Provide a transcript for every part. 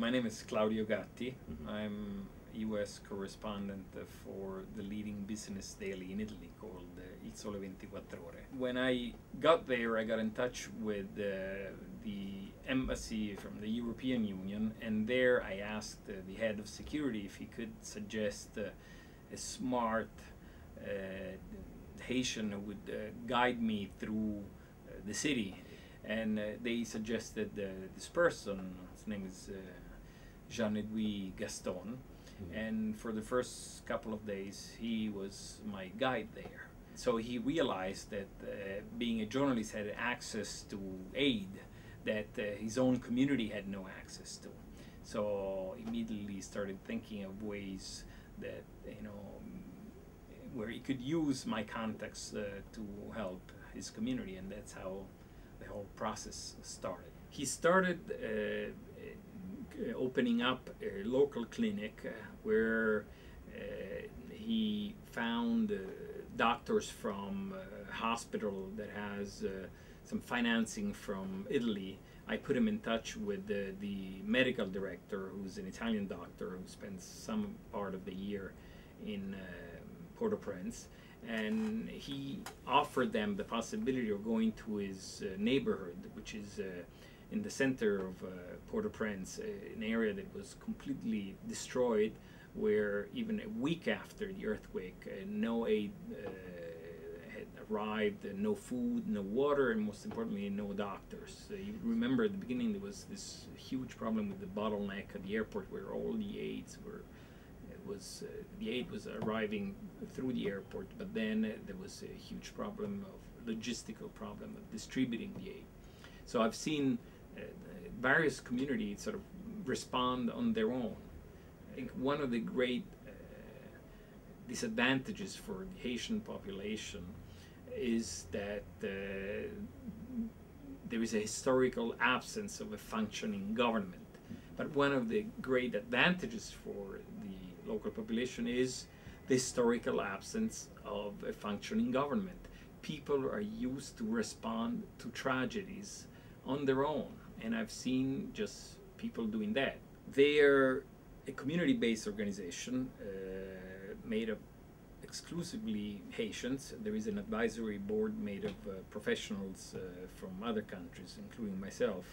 My name is Claudio Gatti. I'm US correspondent for the leading business daily in Italy called Il Sole 24 Ore. When I got there, I got in touch with the embassy from the European Union, and there I asked the head of security if he could suggest a smart Haitian who would guide me through the city. And they suggested this person. His name is Jean-Louis Gaston. And for the first couple of days, he was my guide there. So he realized that being a journalist had access to aid that his own community had no access to. So immediately started thinking of ways that, where he could use my contacts to help his community, and that's how the whole process started. He started opening up a local clinic where he found doctors from a hospital that has some financing from Italy. I put him in touch with the medical director, who's an Italian doctor who spends some part of the year in Port-au-Prince, and he offered them the possibility of going to his neighborhood, which is in the center of Port-au-Prince, an area that was completely destroyed, where even a week after the earthquake, no aid had arrived, no food, no water, and most importantly, no doctors. You remember at the beginning there was this huge problem with the bottleneck at the airport, where all the aids were. The aid was arriving through the airport, but then there was a huge problem of logistical problem of distributing the aid. So I've seen various communities sort of respond on their own. I think one of the great disadvantages for the Haitian population is that there is a historical absence of a functioning government. But one of the great advantages for the local population is the historical absence of a functioning government. People are used to respond to tragedies on their own, and I've seen just people doing that. They're a community-based organization made of exclusively Haitians. There is an advisory board made of professionals from other countries, including myself.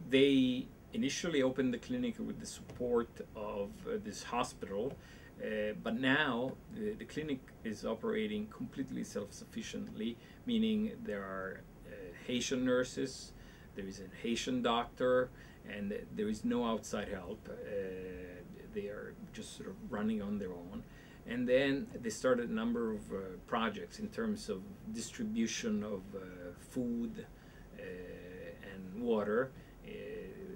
They initially opened the clinic with the support of this hospital, but now the clinic is operating completely self-sufficiently, meaning there are Haitian nurses, there is a Haitian doctor, and there is no outside help. They are just sort of running on their own. And then they started a number of projects in terms of distribution of food and water.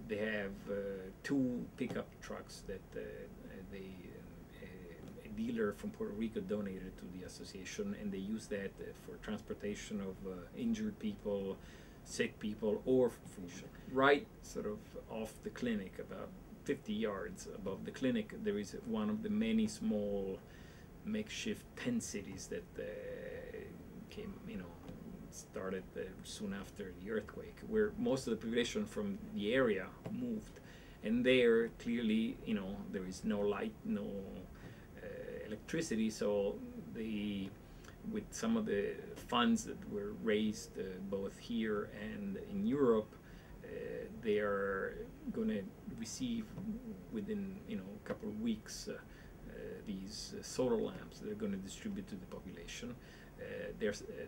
They have 2 pickup trucks that a dealer from Puerto Rico donated to the association, and they use that for transportation of injured people, sick people, or food. Right sort of off the clinic, about 50 yards above the clinic, there is one of the many small makeshift tent cities that came, started soon after the earthquake, where most of the population from the area moved. And there, clearly, there is no light, no electricity, so with some of the funds that were raised both here and in Europe, they are going to receive within a couple of weeks these solar lamps that they're going to distribute to the population.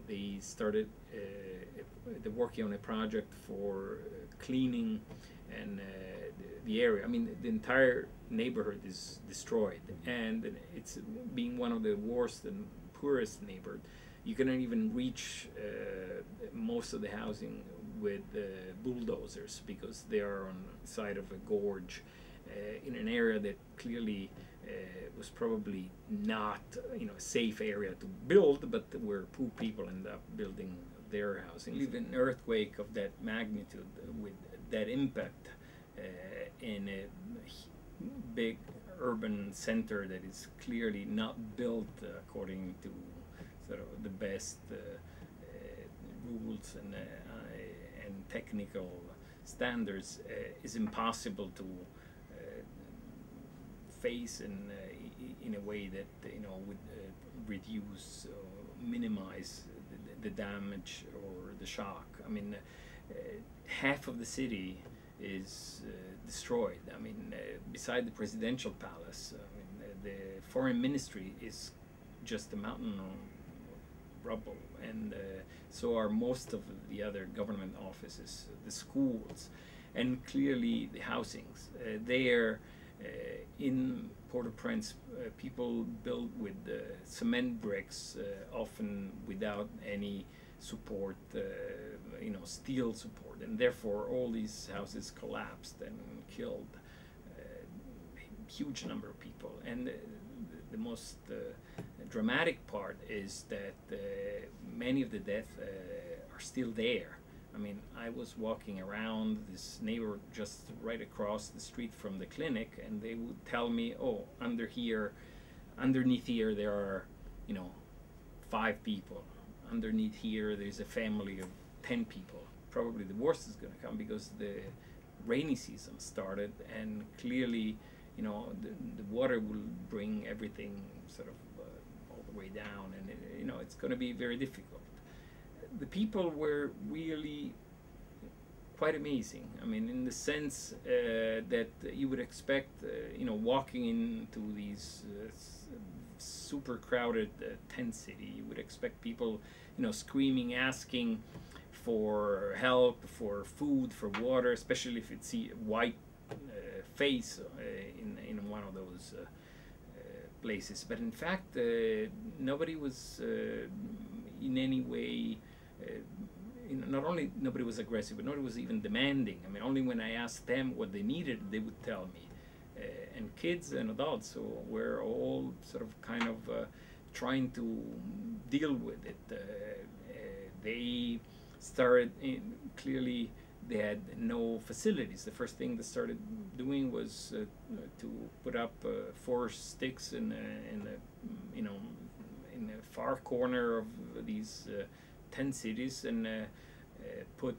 They started they're working on a project for cleaning and the area. I mean, the entire neighborhood is destroyed, and it's being one of the worst and poorest neighborhood. You cannot even reach most of the housing with bulldozers, because they are on the side of a gorge in an area that clearly was probably not a safe area to build, but where poor people end up building their housing. Even an earthquake of that magnitude with that impact in a big urban center that is clearly not built according to sort of the best rules and technical standards is impossible to face in a way that would reduce, minimize the damage or the shock. I mean, half of the city is destroyed. I mean, beside the presidential palace, I mean, the foreign ministry is just a mountain of rubble, and so are most of the other government offices, the schools, and clearly the housings. There, in Port-au-Prince, people build with cement bricks, often without any support, steel support, and therefore all these houses collapsed and killed a huge number of people. And the most dramatic part is that many of the deaths are still there. I mean, I was walking around this neighborhood just right across the street from the clinic, and they would tell me, oh, underneath here there are 5 people. Underneath here there's a family of 10 people. Probably the worst is going to come because the rainy season started, and clearly the water will bring everything sort of all the way down, and it's going to be very difficult. The people were really quite amazing. I mean, in the sense that you would expect, walking into these super crowded tent city, you would expect people, screaming, asking for help, for food, for water, especially if you see a white face in one of those places. But in fact, nobody was in any way. Not only nobody was aggressive, but nobody was even demanding. I mean, only when I asked them what they needed, they would tell me. And kids and adults, so we're all sort of kind of trying to deal with it. They started clearly. They had no facilities. The first thing they started doing was to put up 4 sticks in the far corner of these tent cities, and put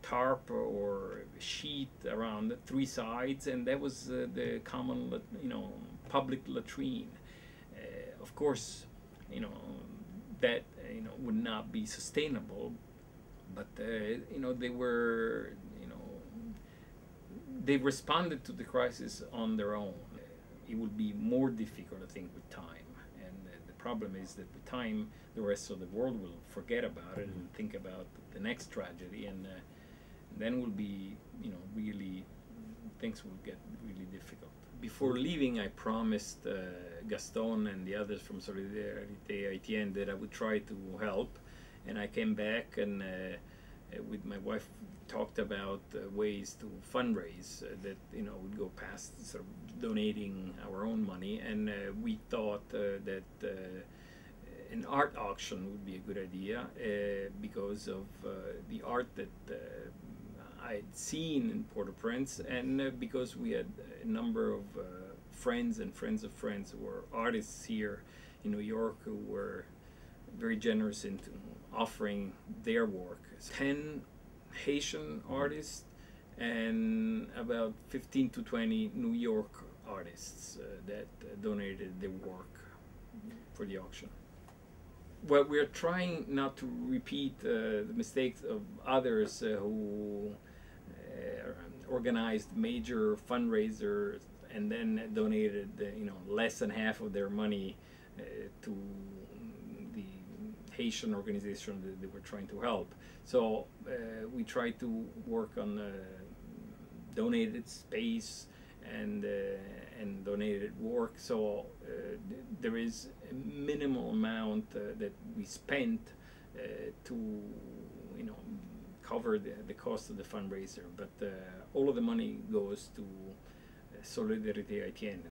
tarp or sheet around 3 sides, and that was the common public latrine. Of course, that would not be sustainable, but they responded to the crisis on their own. It will be more difficult, I think, with time. The problem is that with time, the rest of the world will forget about it and think about the next tragedy, and then will be, really, things will get really difficult. Before leaving, I promised Gaston and the others from Solidarité Haïtienne that I would try to help, and I came back and with my wife talked about ways to fundraise that would go past sort of donating our own money, and we thought that an art auction would be a good idea because of the art that I'd seen in Port-au-Prince, and because we had a number of friends and friends of friends who were artists here in New York who were very generous in offering their work. 10 Haitian artists and about 15 to 20 New York artists that donated their work for the auction. Well, we're trying not to repeat the mistakes of others who organized major fundraisers and then donated less than half of their money to the Haitian organization that they were trying to help. So we try to work on donated space and donated work. So there is a minimal amount that we spent to cover the cost of the fundraiser, but all of the money goes to Solidarité Haïtienne.